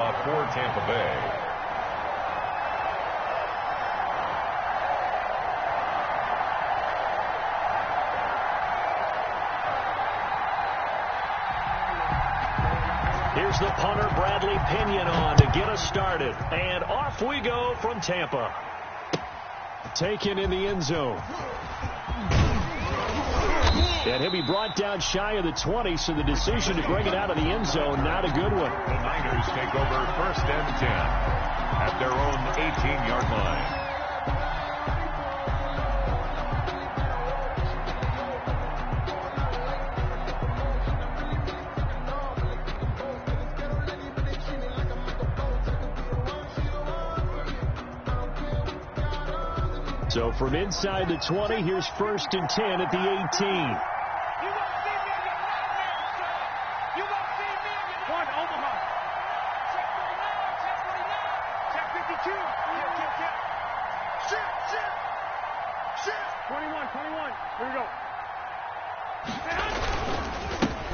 For Tampa Bay. Here's the punter, Bradley Pinion, on to get us started. And off we go from Tampa. Taken in the end zone. And he'll be brought down shy of the 20, so the decision to bring it out of the end zone, not a good one. The Niners take over 1st and 10 at their own 18-yard line. So from inside the 20, here's 1st and 10 at the 18.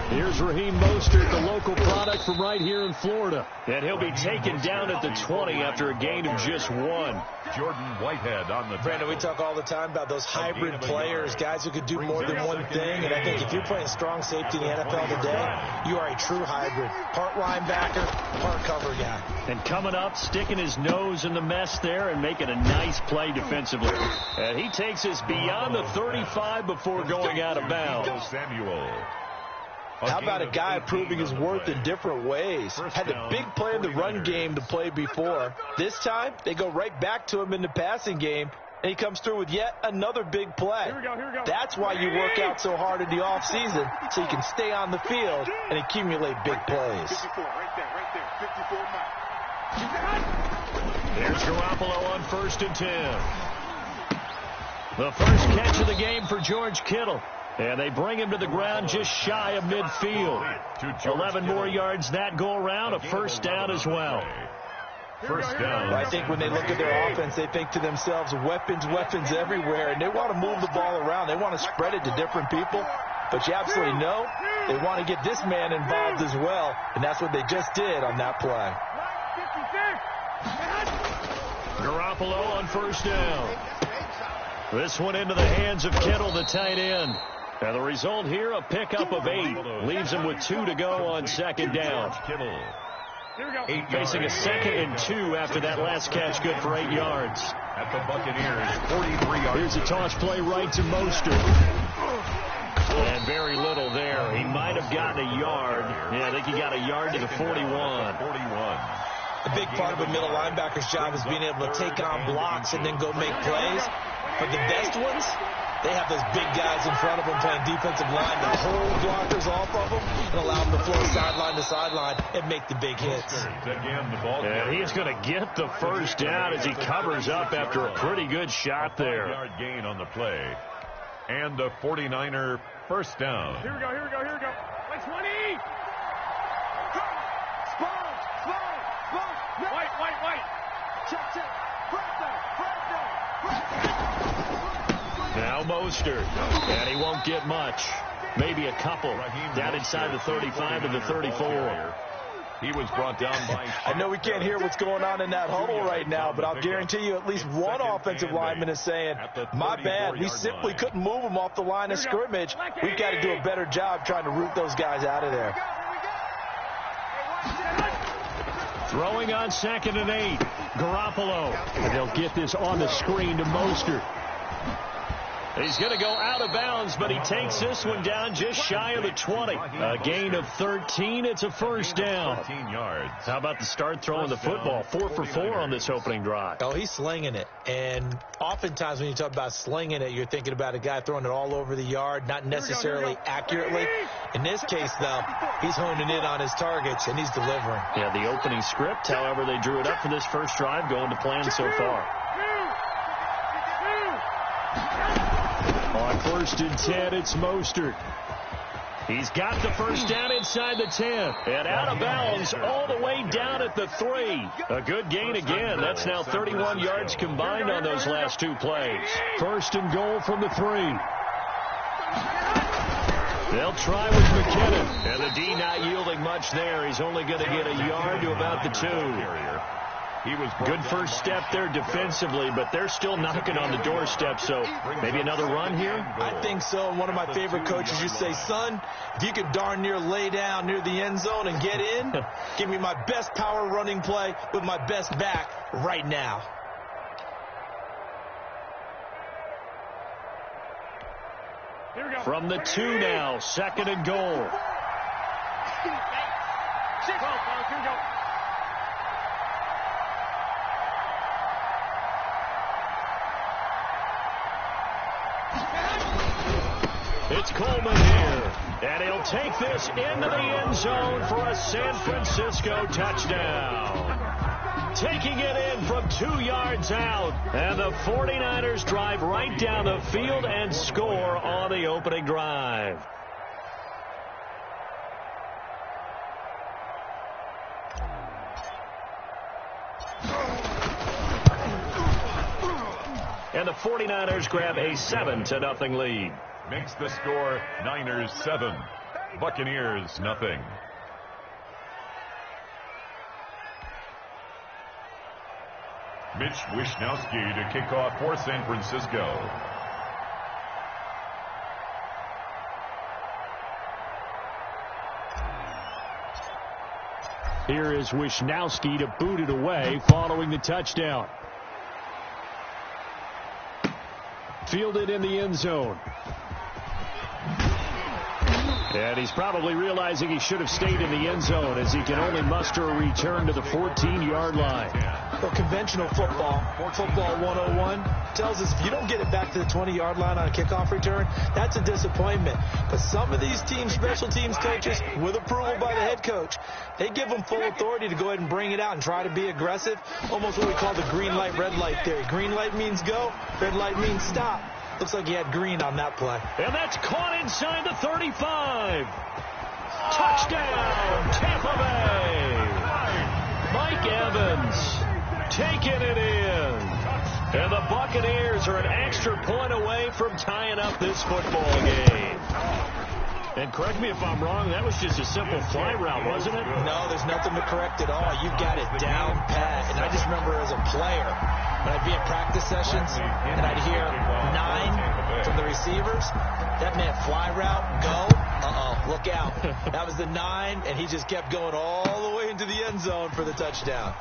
Here's Raheem Mostert, the local product from right here in Florida. And he'll be taken down at the 20 after a gain of just 1. Jordan Whitehead on the Brandon, we talk all the time about those hybrid players, guys who could do more than one thing. And I think if you're playing strong safety in the NFL today, you are a true hybrid. Part linebacker, part cover guy. And coming up, sticking his nose in the mess there and making a nice play defensively. And he takes us beyond the 35 before going out of bounds. Samuel. How about a guy proving his worth in different ways? Had a big play in the run game to play before. This time, they go right back to him in the passing game, and he comes through with yet another big play. Here we go. That's why you work out so hard in the offseason, so you can stay on the field and accumulate big plays. 54, right there, 54 now. There's Garoppolo on 1st and 10. The first catch of the game for George Kittle. And they bring him to the ground just shy of midfield. 11 more yards that go around, a 1st down as well. 1st down. I think when they look at their offense, they think to themselves, weapons everywhere, and they want to move the ball around. They want to spread it to different people. But you absolutely know they want to get this man involved as well, and that's what they just did on that play. Garoppolo on 1st down. This one into the hands of Kittle, the tight end. And the result here, a pickup of 8. Leaves him with 2 to go on 2nd down. Kittle. Facing a 2nd and 2 after that last catch, good for 8 yards. At the Buccaneers, 43 yards. Here's a toss play right to Mostert. And very little there. He might have gotten a yard. Yeah, I think he got a yard to the 41. A big part of a middle linebacker's job is being able to take on blocks and then go make plays. But the best ones, they have those big guys in front of them playing defensive line that hold blockers off of them and allow them to flow sideline to sideline and make the big hits. And he's going to get the 1st down as he covers up after a pretty good shot there. 5-yard gain on the play. And the 49er 1st down. Here we go. Like 20. White. Check. Now Mostert, and he won't get much. Maybe a couple down inside the 35 to the 34. He was brought down by... I know we can't hear what's going on in that huddle right now, but I'll guarantee you at least one offensive lineman is saying, my bad, we simply couldn't move him off the line of scrimmage. We've got to do a better job trying to root those guys out of there. Throwing on 2nd and 8. Garoppolo. And they'll get this on the screen to Mostert. He's going to go out of bounds, but he takes this one down just shy of the 20. A gain of 13. It's a 1st down. 13 yards. How about the start throwing the football? 4 for 4 on this opening drive. Oh, he's slinging it. And oftentimes when you talk about slinging it, you're thinking about a guy throwing it all over the yard, not necessarily accurately. In this case, though, he's honing in on his targets, and he's delivering. Yeah, the opening script, however, they drew it up for this first drive, going to plan so far. On 1st and 10, it's Mostert. He's got the 1st down inside the 10. And out of bounds all the way down at the 3. A good gain again. That's now 31 yards combined on those last 2 plays. 1st and goal from the 3. They'll try with McKinnon. And the D not yielding much there. He's only going to get a yard to about the 2. Good first step there defensively, but they're still knocking on the doorstep, so maybe another run here? I think so. One of my favorite coaches used to say, son, if you can darn near lay down near the end zone and get in, give me my best power running play with my best back right now. From the 2 now, 2nd and goal. It's Coleman here, and he'll take this into the end zone for a San Francisco touchdown. Taking it in from 2 yards out, and the 49ers drive right down the field and score on the opening drive. And the 49ers grab a 7-0 lead. Makes the score Niners 7, Buccaneers nothing. Mitch Wishnowsky to kick off for San Francisco. Here is Wishnowsky to boot it away following the touchdown. Fielded in the end zone. And he's probably realizing he should have stayed in the end zone as he can only muster a return to the 14-yard line. Well, conventional football 101, tells us if you don't get it back to the 20-yard line on a kickoff return, that's a disappointment. But some of these teams, special teams coaches, with approval by the head coach, they give them full authority to go ahead and bring it out and try to be aggressive. Almost what we call the green light, red light theory. Green light means go, red light means stop. Looks like he had green on that play. And that's caught inside the 35. Touchdown, Tampa Bay. Mike Evans taking it in. And the Buccaneers are an extra point away from tying up this football game. And correct me if I'm wrong, that was just a simple fly route, wasn't it? No, there's nothing to correct at all. You got it down pat. And I just remember as a player, when I'd be at practice sessions and I'd hear 9 from the receivers, that meant fly route, go. Look out. That was the 9, and he just kept going all the way into the end zone for the touchdown.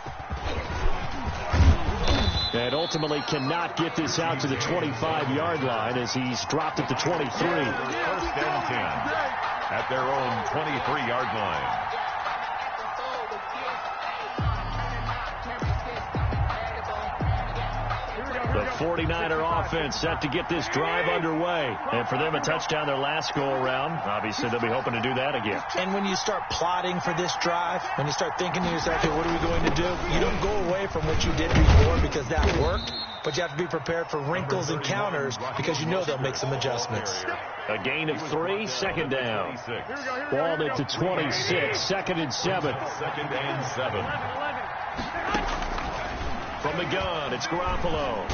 And ultimately cannot get this out to the 25-yard line as he's dropped at the 23. 1st and 10 at their own 23-yard line. The 49er offense set to get this drive underway. And for them, a touchdown their last go-around. Obviously, they'll be hoping to do that again. And when you start plotting for this drive, when you start thinking to yourself, okay, what are we going to do? You don't go away from what you did before because that worked. But you have to be prepared for wrinkles and counters because you know they'll make some adjustments. A gain of 3, 2nd down. Ball at the 26, 2nd and 7. 2nd and 7. From the gun, it's Garoppolo.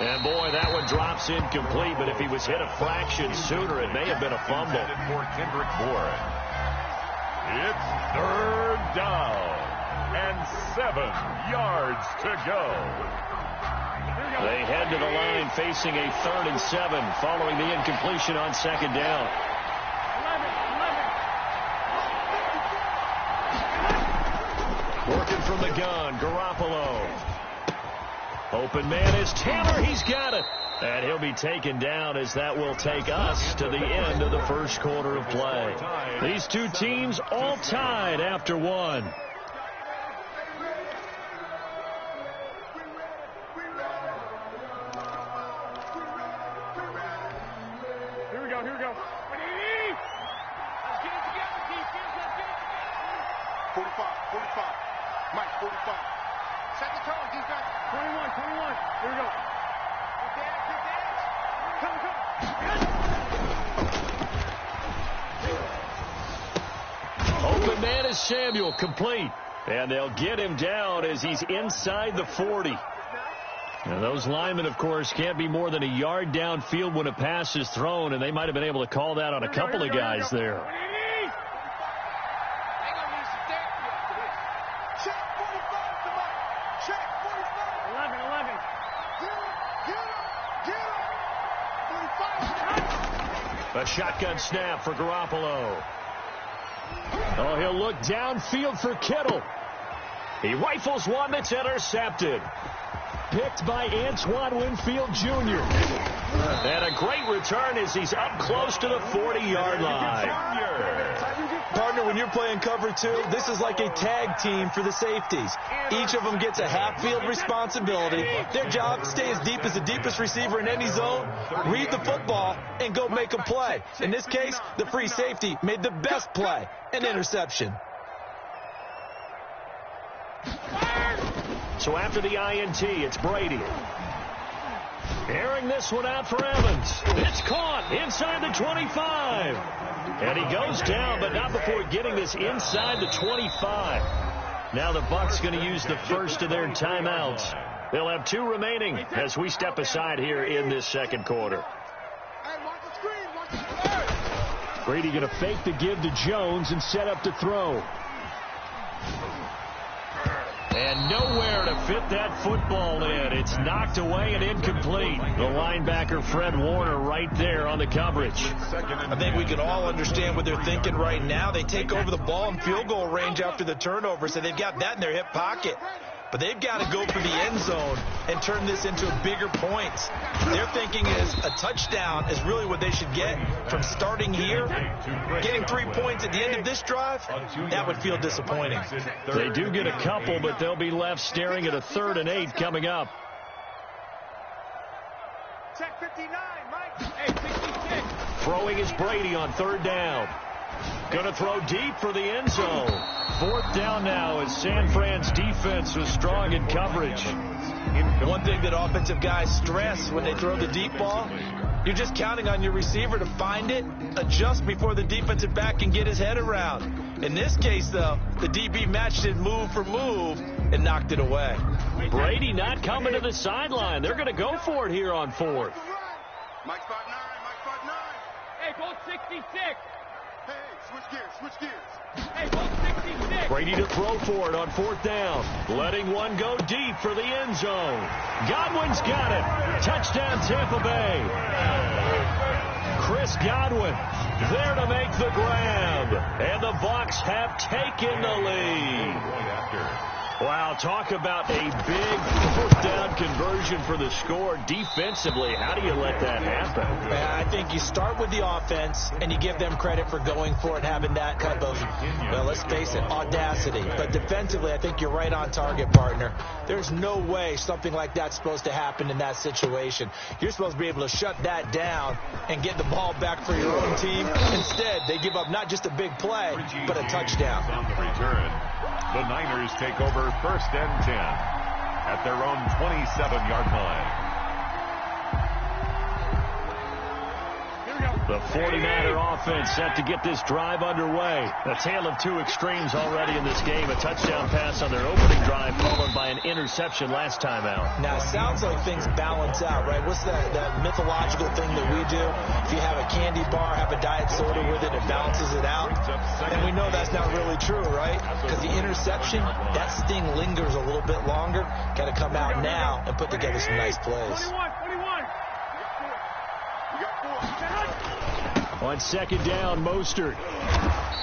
And boy, that one drops incomplete, but if he was hit a fraction sooner, it may have been a fumble. For Kendrick Bourne. It's 3rd down and 7 yards to go. They head to the line facing a 3rd and 7 following the incompletion on 2nd down. Working from the gun, Garoppolo. Open man is Taylor. He's got it. And he'll be taken down as that will take us to the end of the first quarter of play. These two teams all tied after 1. Here we go. Let's get it together, defense. Let's get it together. 45. Mike, 45. Set the tone, defense. 21. Here we go. Good dance. Come. Open man is Samuel, complete. And they'll get him down as he's inside the 40. Now, those linemen, of course, can't be more than a yard downfield when a pass is thrown, and they might have been able to call that on a couple of guys there. A shotgun snap for Garoppolo. Oh, he'll look downfield for Kittle. He rifles one that's intercepted. Picked by Antoine Winfield Jr. And a great return as he's up close to the 40-yard line. Partner, when you're playing cover two, this is like a tag team for the safeties. Each of them gets a half-field responsibility. Their job, stay as deep as the deepest receiver in any zone, read the football, and go make a play. In this case, the free safety made the best play, an interception. So after the INT, it's Brady. Airing this one out for Evans. It's caught inside the 25. And he goes down, but not before getting this inside the 25. Now the Bucs going to use the first of their timeouts. They'll have 2 remaining as we step aside here in this second quarter. Brady going to fake the give to Jones and set up to throw. And nowhere to fit that football in. It's knocked away and incomplete. The linebacker, Fred Warner, right there on the coverage. I think we can all understand what they're thinking right now. They take over the ball in field goal range after the turnover, so they've got that in their hip pocket. But they've got to go for the end zone and turn this into bigger points. Their thinking is a touchdown is really what they should get from starting here. Getting 3 points at the end of this drive, that would feel disappointing. They do get a couple, but they'll be left staring at a 3rd and 8 coming up. Check 59, Mike. Hey, 66. Throwing is Brady on 3rd down. Going to throw deep for the end zone. 4th down now as San Fran's defense was strong in coverage. One thing that offensive guys stress when they throw the deep ball, you're just counting on your receiver to find it, adjust before the defensive back can get his head around. In this case, though, the DB matched it move for move and knocked it away. Brady not coming to the sideline. They're going to go for it here on 4th. Mike spot 9, Mike spot 9. Hey, goal 66. Hey, switch gears. Hey, goal 66. Brady to throw for it on 4th down. Letting one go deep for the end zone. Godwin's got it. Touchdown, Tampa Bay. Chris Godwin there to make the grab. And the Bucs have taken the lead. Wow, talk about a big 4th down conversion for the score. Defensively, how do you let that happen? I think you start with the offense, and you give them credit for going for it and having that type of, well, let's face it, audacity. But defensively, I think you're right on target, partner. There's no way something like that's supposed to happen in that situation. You're supposed to be able to shut that down and get the ball back for your own team. Instead, they give up not just a big play, but a touchdown. On the return, the Niners take over 1st and 10 at their own 27-yard line. The 49er offense set to get this drive underway. A tale of 2 extremes already in this game. A touchdown pass on their opening drive followed by an interception last time out. Now, it sounds like things balance out, right? What's that mythological thing that we do? If you have a candy bar, have a diet soda with it, it balances it out. And we know that's not really true, right? Because the interception, that sting lingers a little bit longer. Got to come out now and put together some nice plays. 21. On 2nd down, Mostert.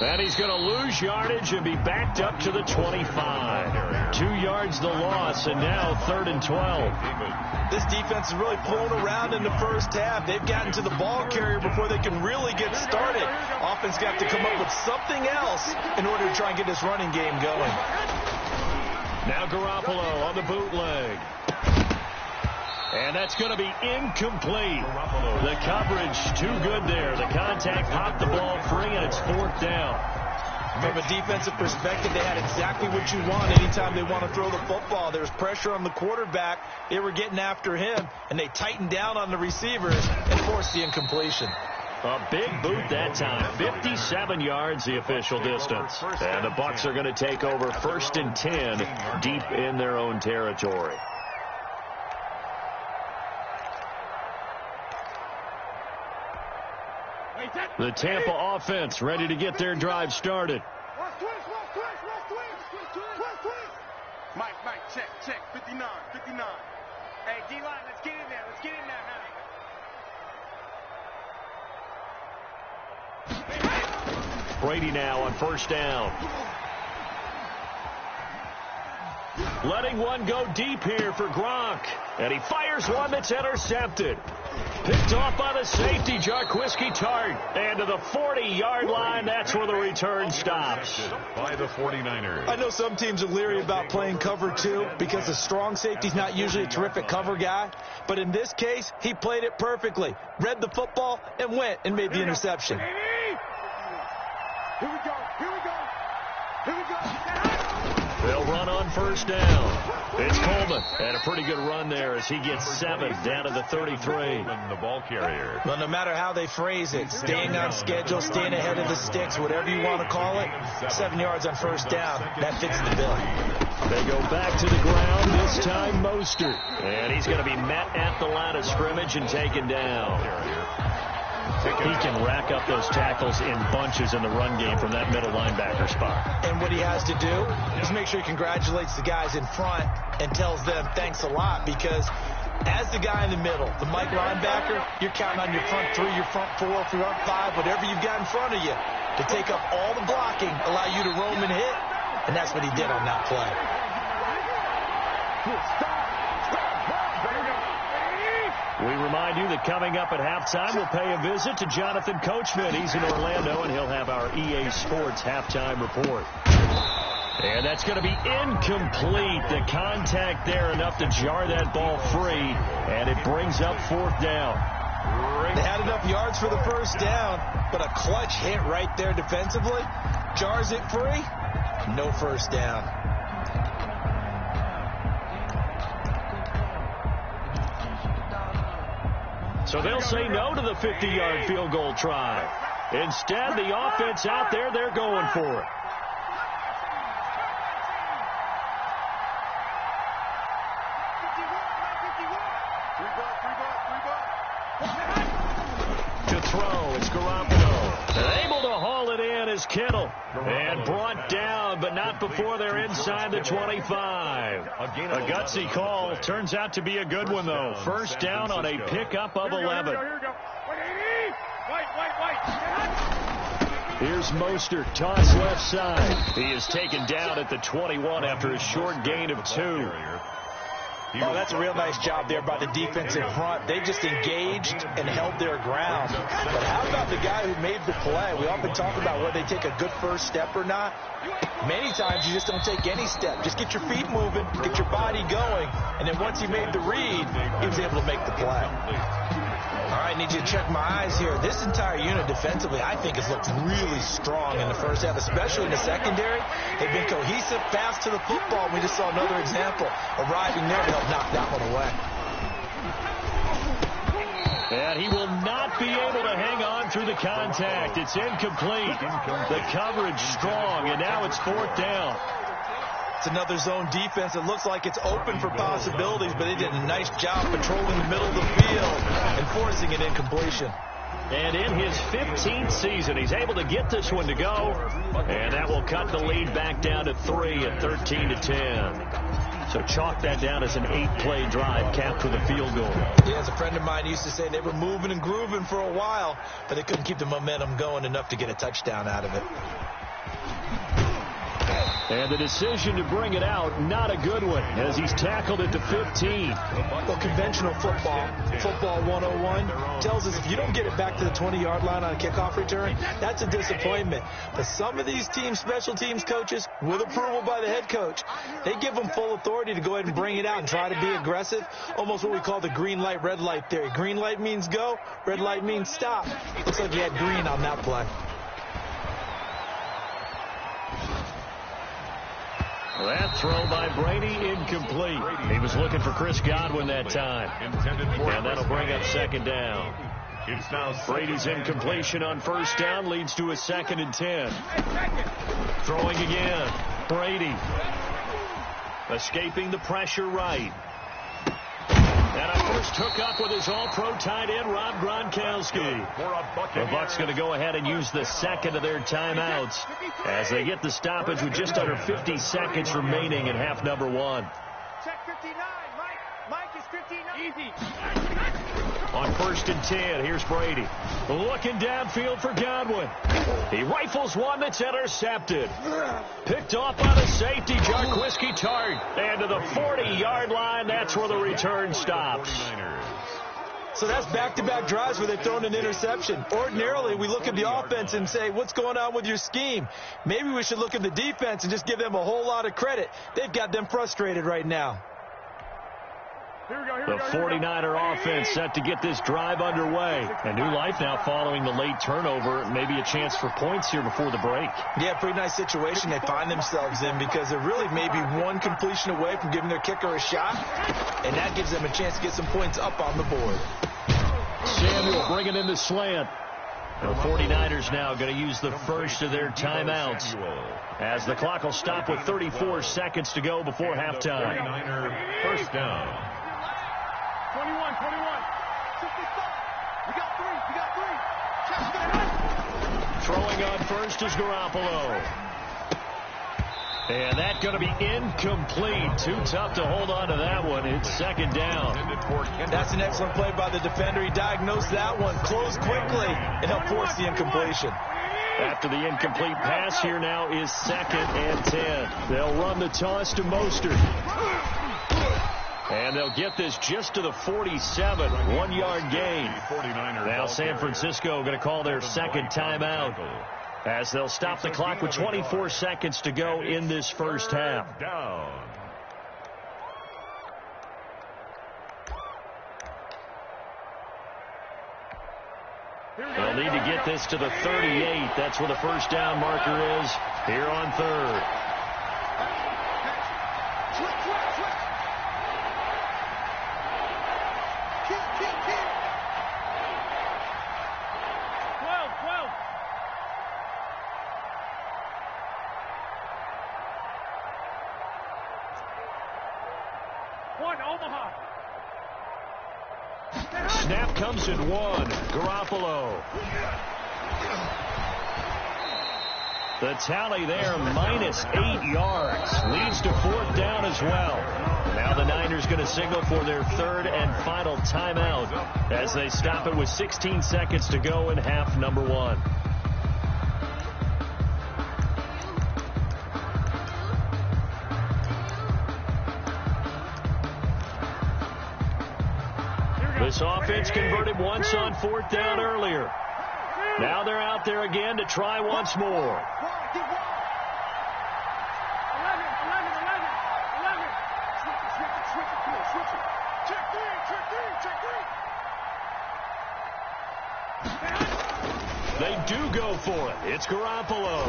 And he's going to lose yardage and be backed up to the 25. 2 yards the loss, and now 3rd and 12. This defense has really flown around in the first half. They've gotten to the ball carrier before they can really get started. Offense got to come up with something else in order to try and get this running game going. Now Garoppolo on the bootleg. And that's going to be incomplete. The coverage too good there. The contact popped the ball free, and it's 4th down. From a defensive perspective, they had exactly what you want anytime they want to throw the football. There's pressure on the quarterback. They were getting after him, and they tightened down on the receivers and forced the incompletion. A big boot that time. 57 yards the official distance. And the Bucs are going to take over 1st and 10 deep in their own territory. The Tampa offense ready to get their drive started. Mike, check, 59. Hey, D-line, let's get in there. Let's get in there, Brady now on first down. Letting one go deep here for Gronk. And he fires one that's intercepted. Picked off by the safety, Jarquiski Tart. And to the 40-yard line, that's where the return stops. By the 49ers. I know some teams are leery about playing cover 2 because the strong safety's not usually a terrific cover guy. But in this case, he played it perfectly. Read the football and went and made the interception. Here we go. They'll run on first down. It's Coleman. And a pretty good run there as he gets 7 down to the 33. The ball carrier. Well, no matter how they phrase it, staying on schedule, staying ahead of the sticks, whatever you want to call it, 7 yards on first down, that fits the bill. They go back to the ground, this time Mostert. And he's going to be met at the line of scrimmage and taken down. He can rack up those tackles in bunches in the run game from that middle linebacker spot. And what he has to do is make sure he congratulates the guys in front and tells them thanks a lot, because as the guy in the middle, the Mike linebacker, you're counting on your front 3, your front 4, front 5, whatever you've got in front of you to take up all the blocking, allow you to roam and hit, and that's what he did on that play. We remind you that coming up at halftime, we'll pay a visit to Jonathan Coachman. He's in Orlando, and he'll have our EA Sports halftime report. And that's going to be incomplete. The contact there enough to jar that ball free, and it brings up 4th down. They had enough yards for the first down, but a clutch hit right there defensively jars it free. No first down. So they'll say no to the 50-yard field goal try. Instead, the offense out there, they're going for it. To throw, it's Garoppolo. They're able to haul it in as Kittle. And brought down, but not before they're inside the 25. A gutsy call. Turns out to be a good one, though. First down on a pickup of 11. Here's Mostert, toss left side. He is taken down at the 21 after a short gain of 2. Oh, that's a real nice job there by the defense in front. They just engaged and held their ground. But how about the guy who made the play? We often talk about whether they take a good first step or not. Many times you just don't take any step. Just get your feet moving, get your body going, and then once he made the read, he was able to make the play. All right, I need you to check my eyes here. This entire unit defensively, I think, has looked really strong in the first half, especially in the secondary. They've been cohesive, fast to the football. We just saw another example arriving there to help knock that one away. And he will not be able to hang on through the contact. It's incomplete. The coverage strong, and now it's 4th down. It's another zone defense. It looks like it's open for possibilities, but they did a nice job patrolling the middle of the field and forcing an incompletion. And in his 15th season, he's able to get this one to go. And that will cut the lead back down to 3 at 13-10. So chalk that down as an 8-play drive capped with a field goal. Yeah, as a friend of mine used to say, they were moving and grooving for a while, but they couldn't keep the momentum going enough to get a touchdown out of it. And the decision to bring it out, not a good one, as he's tackled at the 15. Well, conventional football 101, tells us if you don't get it back to the 20-yard line on a kickoff return, that's a disappointment. But some of these teams, special teams coaches, with approval by the head coach, they give them full authority to go ahead and bring it out and try to be aggressive, almost what we call the green light, red light theory. Green light means go, red light means stop. Looks like he had green on that play. That throw by Brady incomplete. He was looking for Chris Godwin that time. And that'll bring up 2nd down. It's now Brady's incompletion on first down leads to a 2nd and 10. Throwing again. Brady. Escaping the pressure right. And a just hook up with his all-pro tight end, Rob Gronkowski. The Bucs going to go ahead and use the second of their timeouts as they get the stoppage with just under 50 seconds remaining in half number one. Check 59. Mike is 59. Easy. On 1st and 10, here's Brady. Looking downfield for Godwin. He rifles one that's intercepted. Picked off by the safety, Jarquiski Tart. And to the 40-yard line, that's where the return stops. So that's back-to-back drives where they've thrown an interception. Ordinarily, we look at the offense and say, what's going on with your scheme? Maybe we should look at the defense and just give them a whole lot of credit. They've got them frustrated right now. The 49er offense set to get this drive underway. A new life now following the late turnover. Maybe a chance for points here before the break. Yeah, pretty nice situation they find themselves in because they're really maybe one completion away from giving their kicker a shot, and that gives them a chance to get some points up on the board. Samuel bringing in the slant. The 49ers now going to use the first of their timeouts as the clock will stop with 34 seconds to go before halftime. 49er first down. 21. We got three. Throwing on first is Garoppolo. And that's going to be incomplete. Too tough to hold on to that one. It's second down. That's an excellent play by the defender. He diagnosed that one, closed quickly, and helped force the incompletion. After the incomplete pass, here now is 2nd and 10. They'll run the toss to Mostert. And they'll get this just to the 47, 1-yard gain. Now San Francisco going to call their second timeout as they'll stop the clock with 24 seconds to go in this first half. They'll need to get this to the 38. That's where the first down marker is here on 3rd. Snap comes in 1. Garoppolo. The tally there, minus 8 yards. Leads to 4th down as well. Now the Niners going to signal for their 3rd and final timeout as they stop it with 16 seconds to go in half number 1. This offense converted once on 4th down earlier. Now they're out there again to try once more. 11. Switch it. Check three. They do go for it. It's Garoppolo.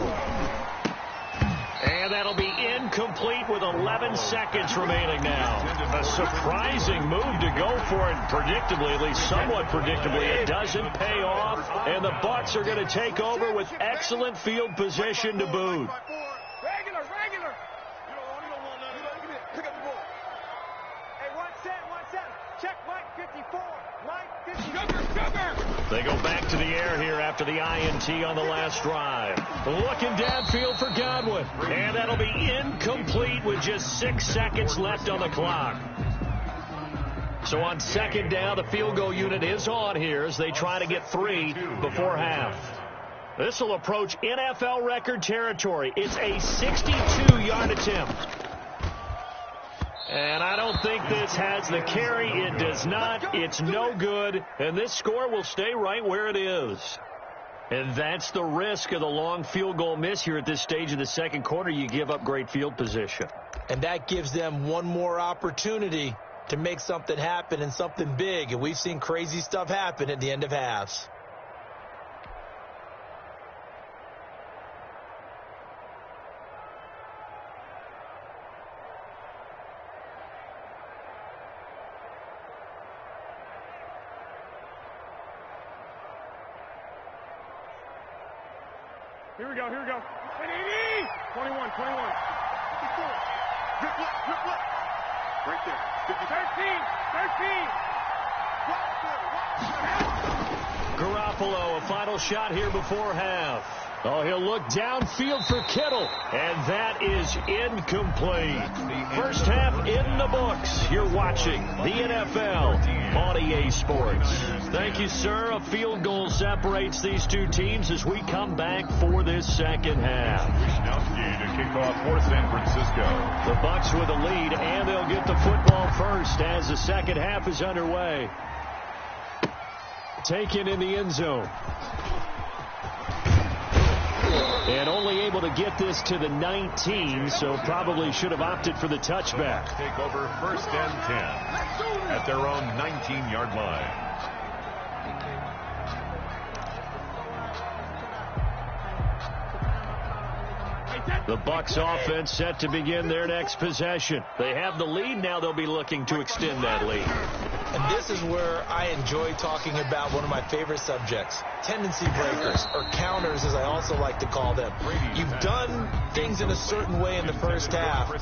And that'll be incomplete with 11 seconds remaining now. A surprising move to go for it predictably, at least somewhat predictably. It doesn't pay off, and the Bucs are going to take over with excellent field position to boot. Regular. You don't want nothing. Pick up the ball. Hey, 1-7. Check Mike 54. Mike 54. Sugar. They go back to the air here after the INT on the last drive. Looking downfield for Godwin. And that'll be incomplete with just 6 seconds left on the clock. So on 2nd down, the field goal unit is on here as they try to get 3 before half. This will approach NFL record territory. It's a 62-yard attempt. And I don't think this has the carry. It does not. It's no good. And this score will stay right where it is. And that's the risk of the long field goal miss here at this stage of the second quarter. You give up great field position. And that gives them one more opportunity to make something happen and something big. And we've seen crazy stuff happen at the end of halves. Here we go. 21. 54. Drip left. Right there. 13. Garoppolo, a final shot here before half. Oh, he'll look downfield for Kittle, and that is incomplete. First half in the books. You're watching the NFL on EA Sports. Thank you, sir. A field goal separates these two teams as we come back for this second half. Wisnowski to kick off for San Francisco. The Bucs with a lead, and they'll get the football first as the second half is underway. Taken in the end zone. And only able to get this to the 19, so probably should have opted for the touchback. Take over first and 10 at their own 19-yard line. The Bucs offense set to begin their next possession. They have the lead. Now they'll be looking to extend that lead. And this is where I enjoy talking about one of my favorite subjects, tendency breakers, or counters as I also like to call them. You've done things in a certain way in the first half,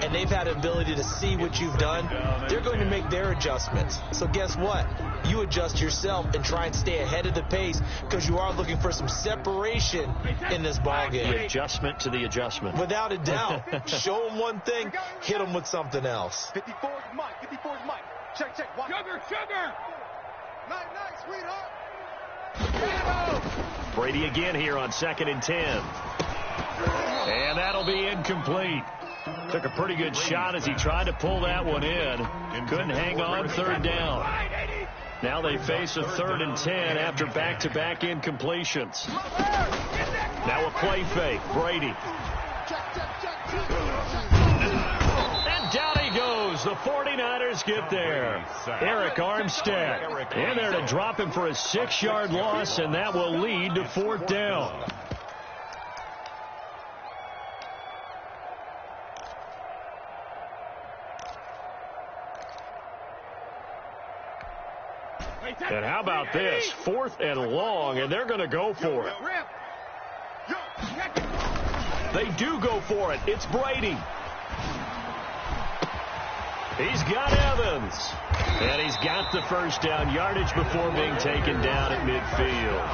and they've had an ability to see what you've done. They're going to make their adjustments. So guess what? You adjust yourself and try and stay ahead of the pace because you are looking for some separation in this ballgame. The adjustment to the adjustment. Without a doubt. Show them one thing, hit them with something else. 54's Mike. 54's Mike. Check, check. Watch. Sugar. Night, sweetheart. Brady again here on 2nd and 10. And that'll be incomplete. Took a pretty good shot as he tried to pull that one in. Couldn't hang on, third down. Now they face a 3rd and 10 after back-to-back incompletions. Now a play fake. Brady. And down he goes. The 49ers get there. Eric Armstead in there to drop him for a 6-yard loss, and that will lead to 4th down. And how about this? 4th and long, and they're going to go for it. They do go for it. It's Brady. He's got Evans. And he's got the first down yardage before being taken down at midfield.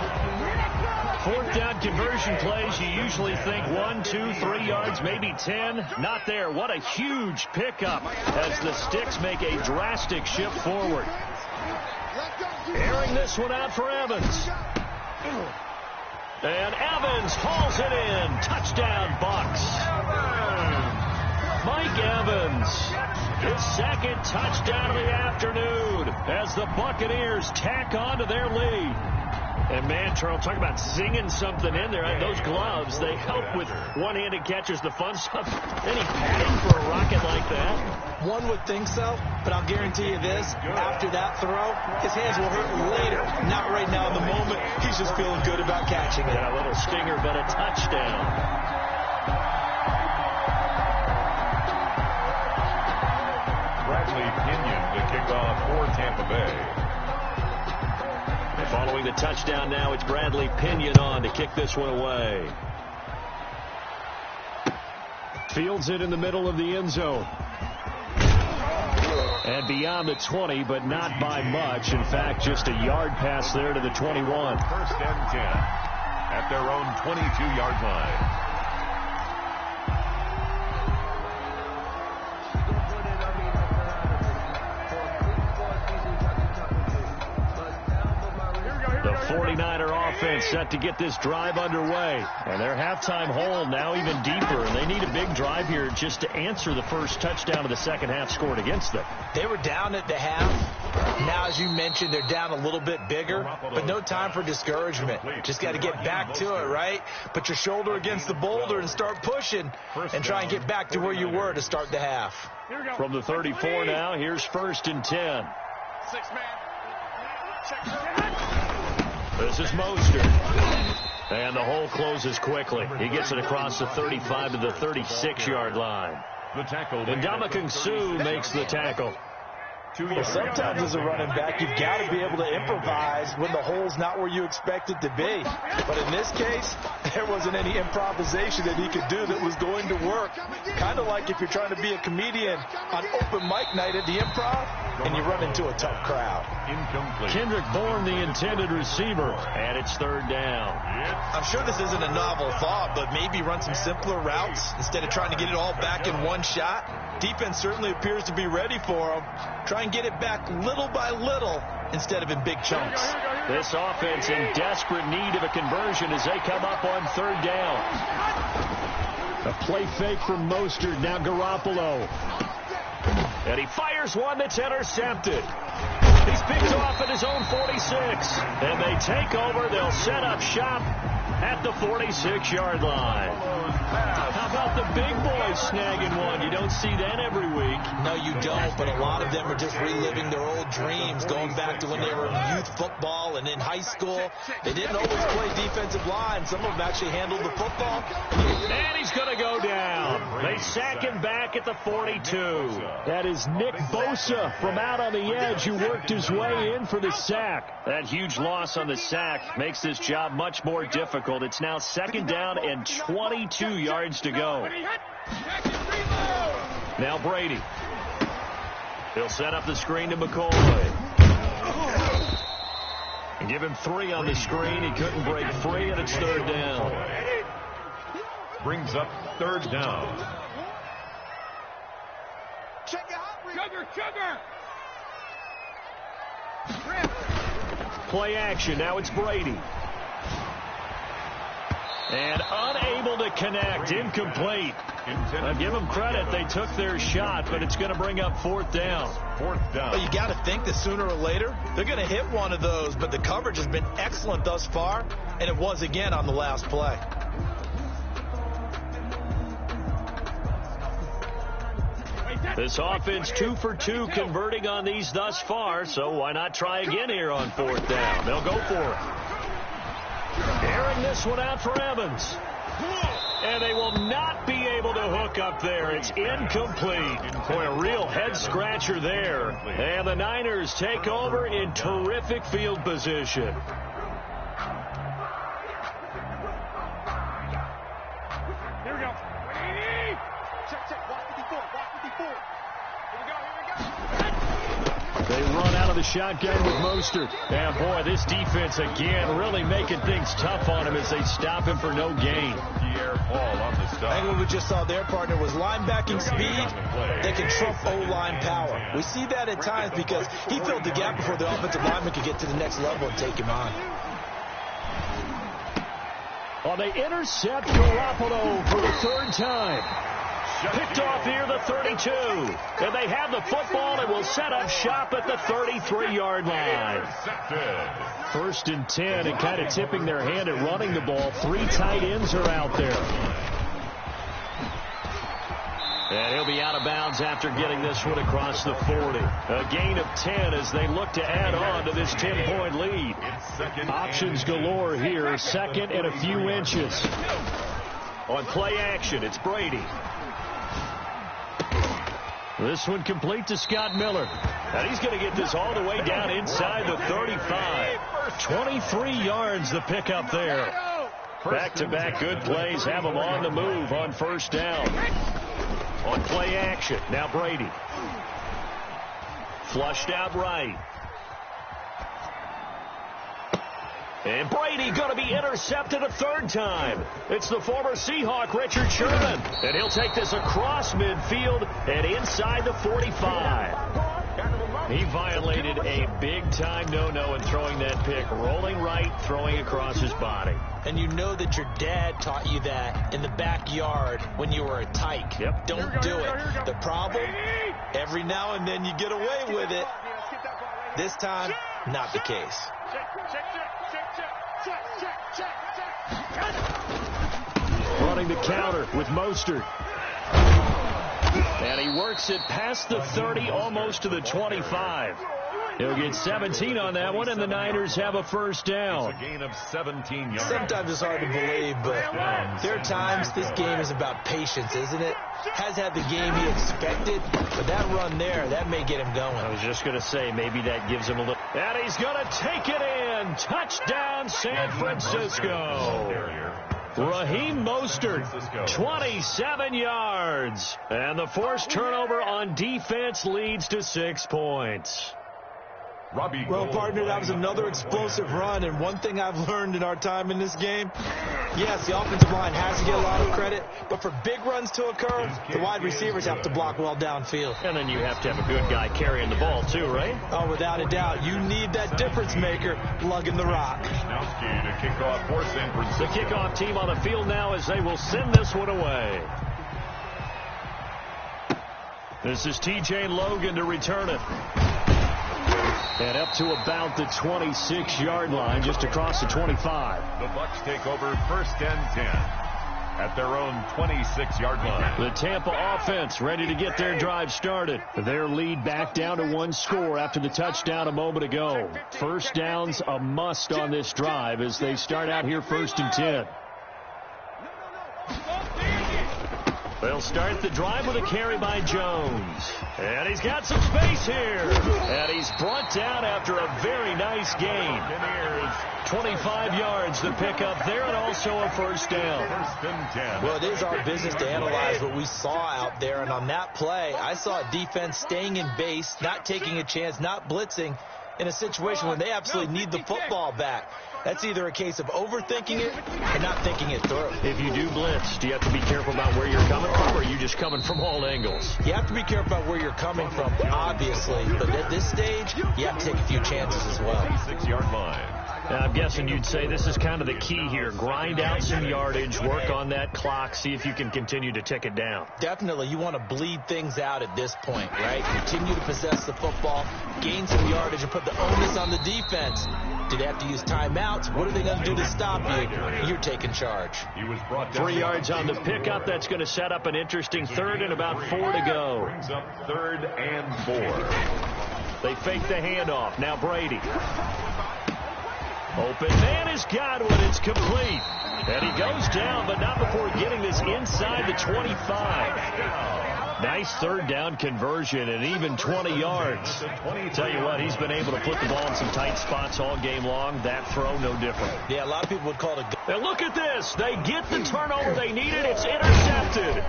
4th down conversion plays, you usually think 1, 2, 3 yards, maybe 10. Not there. What a huge pickup as the Sticks make a drastic shift forward. Airing this one out for Evans. And Evans hauls it in. Touchdown, Bucs. Mike Evans, his 2nd touchdown of the afternoon as the Buccaneers tack on to their lead. And, man, Charles, talk about zinging something in there. Those gloves, they help with one-handed catches, the fun stuff. Any padding for a rocket like that? One would think so, but I'll guarantee you this. After that throw, his hands will hurt later. Not right now in the moment. He's just feeling good about catching it. Yeah, a little stinger, but a touchdown. Bradley Pinion to kick off for Tampa Bay. Following the touchdown now, it's Bradley Pinion on to kick this one away. Fields it in the middle of the end zone. And beyond the 20, but not by much. In fact, just a yard pass there to the 21. 1st and 10 at their own 22-yard line. The 49er offense set to get this drive underway. And their halftime hole now even deeper. And they need a big drive here just to answer the first touchdown of the second half scored against them. They were down at the half. Now, as you mentioned, they're down a little bit bigger. But no time for discouragement. Just got to get back to it, right? Put your shoulder against the boulder and start pushing. And try and get back to where you were to start the half. From the 34 now, here's 1st and 10. 6-man. This is Mostert. And the hole closes quickly. He gets it across the 35 to the 36-yard line. The tackle. And Ndamukong Suh makes the tackle. Well, sometimes as a running back, you've got to be able to improvise when the hole's not where you expect it to be. But in this case, there wasn't any improvisation that he could do that was going to work. Kind of like if you're trying to be a comedian on open mic night at the Improv and you run into a tough crowd. incomplete. Kendrick Bourne, the intended receiver, and it's third down. I'm sure this isn't a novel thought, but maybe run some simpler routes instead of trying to get it all back in one shot. Defense certainly appears to be ready for them. Try and get it back little by little instead of in big chunks. This offense in desperate need of a conversion as they come up on third down. A play fake from Mostert, now Garoppolo. And he fires one that's intercepted. He's picked off at his own 46. And they take over. They'll set up shop at the 46-yard line. How about the big boys snagging one? You don't see that every week. No, you don't, but a lot of them are just reliving their old dreams, going back to when they were in youth football and in high school. They didn't always play defensive line. Some of them actually handled the football. And he's going to go down. They sack him back at the 42. That is Nick Bosa from out on the edge who worked his way in for the sack. That huge loss on the sack makes this job much more difficult. It's now second down and 22 yards to go. Now Brady. He'll set up the screen to McCoy. And give him 3 on the screen. He couldn't break free, and it's third down. Brings up third down. Play action. Now it's Brady. And unable to connect. Incomplete. I'll give them credit. They took their shot, but it's going to bring up fourth down. Well, you got to think that sooner or later they're going to hit one of those, but the coverage has been excellent thus far, and it was again on the last play. This offense 2 for 2 converting on these thus far, so why not try again here on fourth down? They'll go for it. Airing this one out for Evans. And they will not be able to hook up there. It's incomplete. Boy, a real head-scratcher there. And the Niners take over in terrific field position. Here we go. Check. Watch 54. Here we go. They run out of the shotgun with Mostert. And, boy, this defense, again, really making things tough on him as they stop him for no gain. I think what we just saw their partner was linebacking speed that can trump O-line power. We see that at times because he filled the gap before the offensive lineman could get to the next level and take him on. Well, they intercept Garoppolo for the third time. Picked off here, the 32. And they have the football and will set up shop at the 33-yard line. First and 10, and kind of tipping their hand at running the ball. 3 tight ends are out there. And he'll be out of bounds after getting this one across the 40. A gain of 10 as they look to add on to this 10-point lead. Options galore here. Second and a few inches. On play action, it's Brady. This one complete to Scott Miller. And he's going to get this all the way down inside the 35. 23 yards the pickup there. Back-to-back good plays have them on the move on first down. On play action, now Brady. Flushed out right. And Brady going to be intercepted a third time. It's the former Seahawk, Richard Sherman. And he'll take this across midfield and inside the 45. He violated a big-time no-no in throwing that pick. Rolling right, throwing across his body. And you know that your dad taught you that in the backyard when you were a tyke. Yep. Don't do it. The problem, every now and then you get away with it. This time, not the case. Running the counter with Mostert. And he works it past the 30, almost to the 25. He'll get 17 on that one, and the Niners have a first down. It's a gain of 17 yards. Sometimes it's hard to believe, but there are times this game is about patience, isn't it? Has had the game he expected, but that run there, that may get him going. I was just going to say, maybe that gives him a little. And he's going to take it in. Touchdown, San Francisco. Raheem Mostert, 27 yards. And the forced turnover on defense leads to 6 points. Well, partner, that was another explosive run, and one thing I've learned in our time in this game, yes, the offensive line has to get a lot of credit, but for big runs to occur, the wide receivers have to block well downfield. And then you have to have a good guy carrying the ball too, right? Oh, without a doubt. You need that difference maker lugging the rock. The kickoff team on the field now as they will send this one away. This is T.J. Logan to return it. And up to about the 26-yard line, just across the 25. The Bucs take over first and 10 at their own 26-yard line. The Tampa offense ready to get their drive started. Their lead back down to one score after the touchdown a moment ago. First down's a must on this drive as they start out here first and 10. They'll start the drive with a carry by Jones. And he's got some space here. And he's brought down after a very nice gain. 25 yards to pick up there and also a first down. Well, it is our business to analyze what we saw out there. And on that play, I saw a defense staying in base, not taking a chance, not blitzing in a situation when they absolutely need the football back. That's either a case of overthinking it or not thinking it through. If you do blitz, do you have to be careful about where you're coming from, or are you just coming from all angles? You have to be careful about where you're coming from, obviously. But at this stage, you have to take a few chances as well. 6-yard line. I'm guessing you'd say this is kind of the key here. Grind out some yardage, work on that clock, see if you can continue to tick it down. Definitely. You want to bleed things out at this point, right? Continue to possess the football, gain some yardage, and put the onus on the defense. Do they have to use timeouts? What are they going to do to stop you? You're taking charge. 3 yards on the pickup. That's going to set up an interesting third and about 4 to go. Brings up 3rd and 4. They fake the handoff. Now Brady. Open man has got one. It's complete. And he goes down, but not before getting this inside the 25. Nice third down conversion and even 20 yards. Tell you what, he's been able to put the ball in some tight spots all game long. That throw, no different. Yeah, a lot of people would call it a... And look at this. They get the turnover they needed. It's intercepted.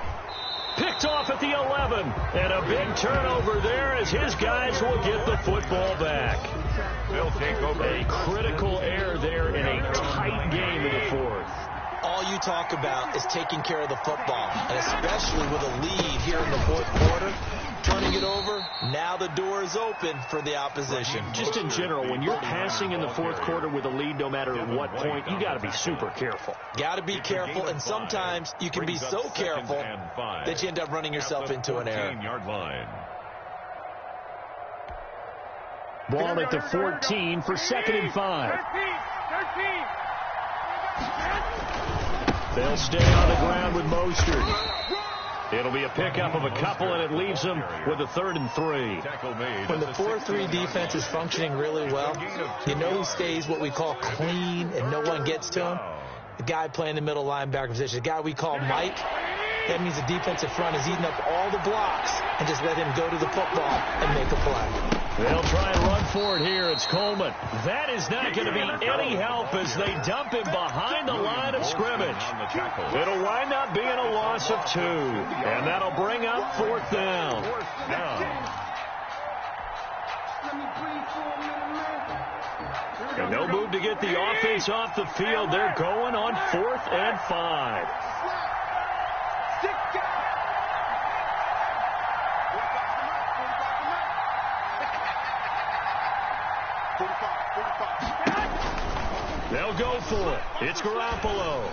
Picked off at the 11. And a big turnover there as his guys will get the football back. They'll take over. A critical error there in a tight game in the fourth. All you talk about is taking care of the football, and especially with a lead here in the fourth quarter, turning it over, now the door is open for the opposition. Just in general, when you're passing in the fourth quarter with a lead, no matter what point, you got to be super careful. Got to be careful, and sometimes you can be so careful that you end up running yourself into an error. 14-yard line. Ball at the 14 for 2nd and 5. 13. They'll stay on the ground with Mostert. It'll be a pickup of a couple, and it leaves them with a 3rd and 3. When the 4-3 defense is functioning really well, you know who stays what we call clean and no one gets to him? The guy playing the middle linebacker position, the guy we call Mike. That means the defensive front is eating up all the blocks and just let him go to the football and make a play. They'll try and run for it here. It's Coleman. That is not going to be any help as they dump him behind the line of scrimmage. It'll wind up being a loss of 2. And that'll bring up 4th down. And no move to get the offense off the field. They're going on 4th and 5. They'll go for it. It's Garoppolo.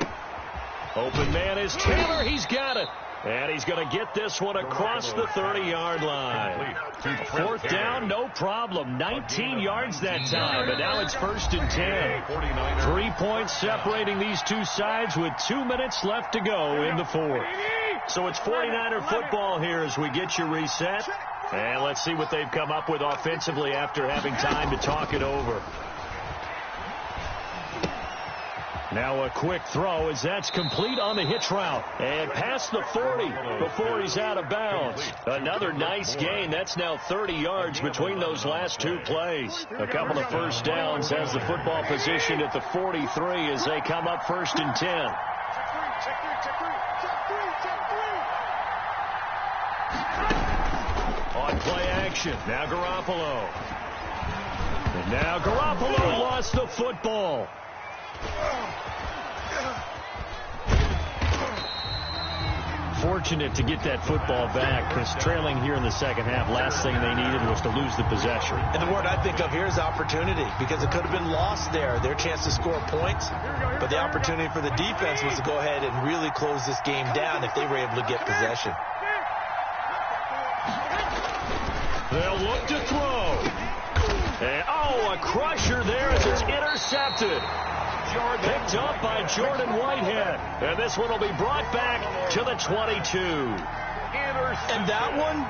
Open man is Taylor. He's got it. And he's going to get this one across the 30-yard line. 4th down, no problem. 19 yards that time. But now it's 1st and 10. 3 points separating these two sides with 2 minutes left to go in the fourth. So it's 49er football here as we get you reset. And let's see what they've come up with offensively after having time to talk it over. Now a quick throw as that's complete on the hitch route. And past the 40 before he's out of bounds. Another nice gain. That's now 30 yards between those last 2 plays. A couple of first downs has the football position at the 43 as they come up 1st and 10. On play action. Now Garoppolo. Now Garoppolo lost the football. Fortunate to get that football back, because trailing here in the second half, last thing they needed was to lose the possession. And the word I think of here is opportunity, because it could have been lost there, their chance to score points. But the opportunity for the defense was to go ahead and really close this game down if they were able to get possession. They'll look to throw. And, a crusher there as it's intercepted. Picked up by Jordan Whitehead. And this one will be brought back to the 22. And that one,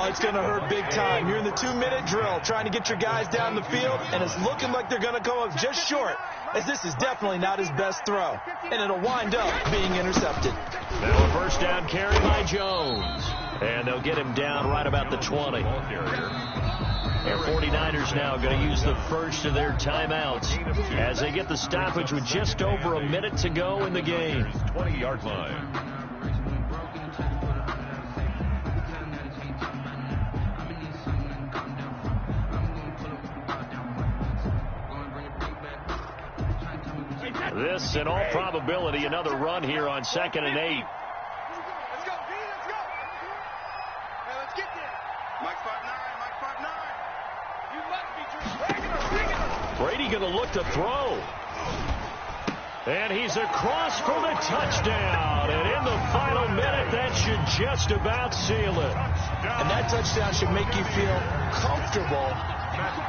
it's going to hurt big time. You're in the 2-minute drill trying to get your guys down the field, and it's looking like they're going to go up just short, as this is definitely not his best throw. And it'll wind up being intercepted. Now a first down carry by Jones. And they'll get him down right about the 20. The 49ers now going to use the first of their timeouts as they get the stoppage with just over a minute to go in the game. 20-yard line. This, in all probability, another run here on 2nd and 8. Let's go, B, let's go. Hey, let's get there. Mike 5'9", Mike 5'9". You must be regular. Brady going to look to throw. And he's across for the touchdown. And in the final minute, that should just about seal it. And that touchdown should make you feel comfortable.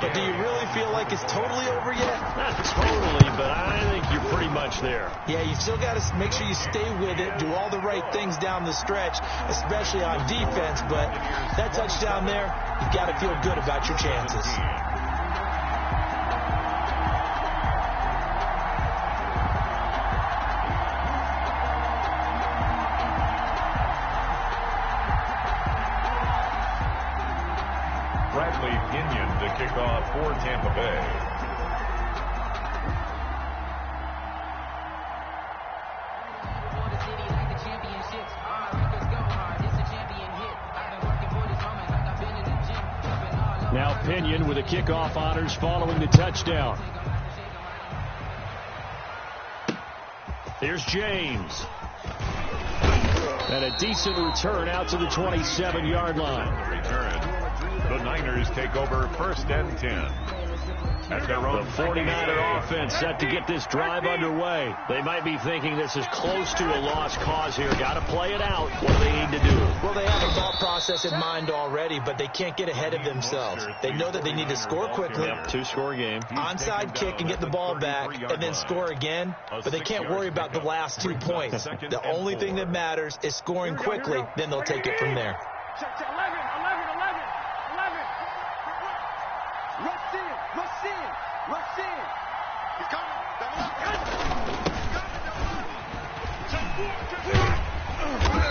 But do you really feel like it's totally over yet? Not totally, but I think you're pretty much there. Yeah, you still got to make sure you stay with it, do all the right things down the stretch, especially on defense. But that touchdown there, you've got to feel good about your chances. To kick off for Tampa Bay. Now Pinion with the kickoff honors following the touchdown. Here's James. And a decent return out to the 27-yard line. The Niners take over 1st and 10. At their own. The 49er offense set to get this drive underway. They might be thinking this is close to a lost cause here. Got to play it out. What do they need to do? Well, they have a thought process in mind already, but they can't get ahead of themselves. They know that they need to score quickly. Yep, 2-score game. Onside kick and get the ball back and then score again. But they can't worry about the last 2 points. The only thing that matters is scoring quickly. Then they'll take it from there. Check, 11. Rush in. He's coming.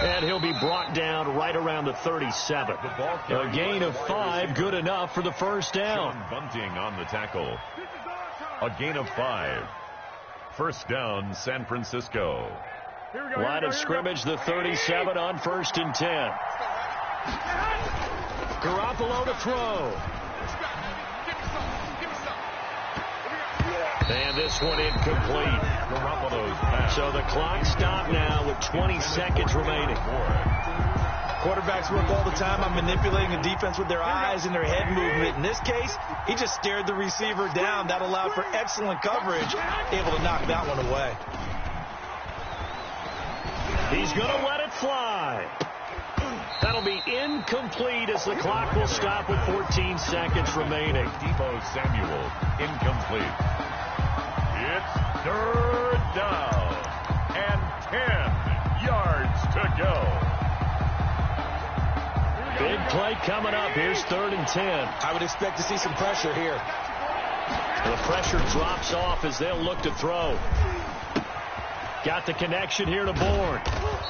And he'll be brought down right around the 37. A gain of 5, good enough for the first down. Bunting on the tackle. A gain of 5. First down, San Francisco. Line of scrimmage, the 37 on 1st and 10. Garoppolo to throw. And this one incomplete. So the clock stopped now with 20 seconds remaining. Quarterbacks work all the time on manipulating the defense with their eyes and their head movement. In this case, he just stared the receiver down. That allowed for excellent coverage, able to knock that one away. He's going to let it fly. That'll be incomplete as the clock will stop with 14 seconds remaining. Deebo Samuel, incomplete. It's 3rd down and 10 yards to go. Big play coming up. Here's 3rd and 10. I would expect to see some pressure here. The pressure drops off as they'll look to throw. Got the connection here to Bourne.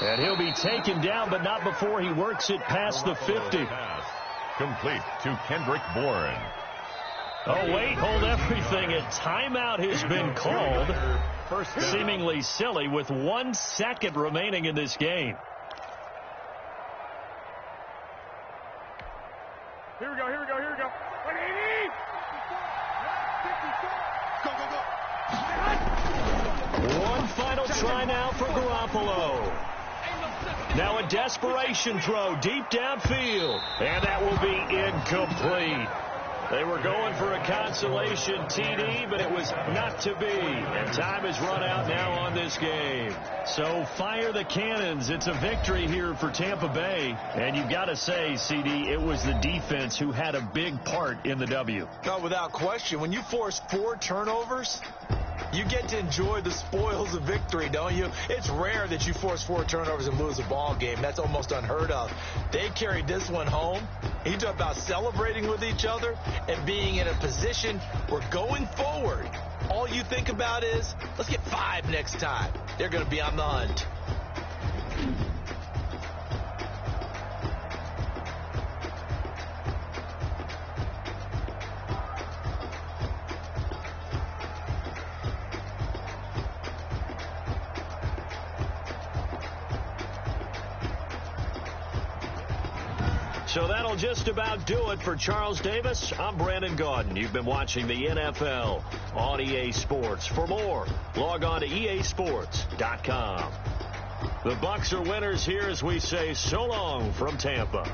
And he'll be taken down, but not before he works it past the 50. Complete to Kendrick Bourne. Oh, wait, hold everything. A timeout has been called. Seemingly silly with 1 second remaining in this game. Here we go. 180. Go, go, go. One final try now for Garoppolo. Now a desperation throw deep downfield, and that will be incomplete. They were going for a consolation TD, but it was not to be. And time has run out now on this game. So fire the cannons. It's a victory here for Tampa Bay. And you've got to say, CD, it was the defense who had a big part in the W. No, without question. When you force 4 turnovers, you get to enjoy the spoils of victory, don't you? It's rare that you force 4 turnovers and lose a ball game. That's almost unheard of. They carried this one home. You talk about celebrating with each other and being in a position where going forward, all you think about is, let's get 5 next time. They're going to be on the hunt. So that'll just about do it for Charles Davis. I'm Brandon Gaudin. You've been watching the NFL on EA Sports. For more, log on to easports.com. The Bucs are winners here as we say so long from Tampa.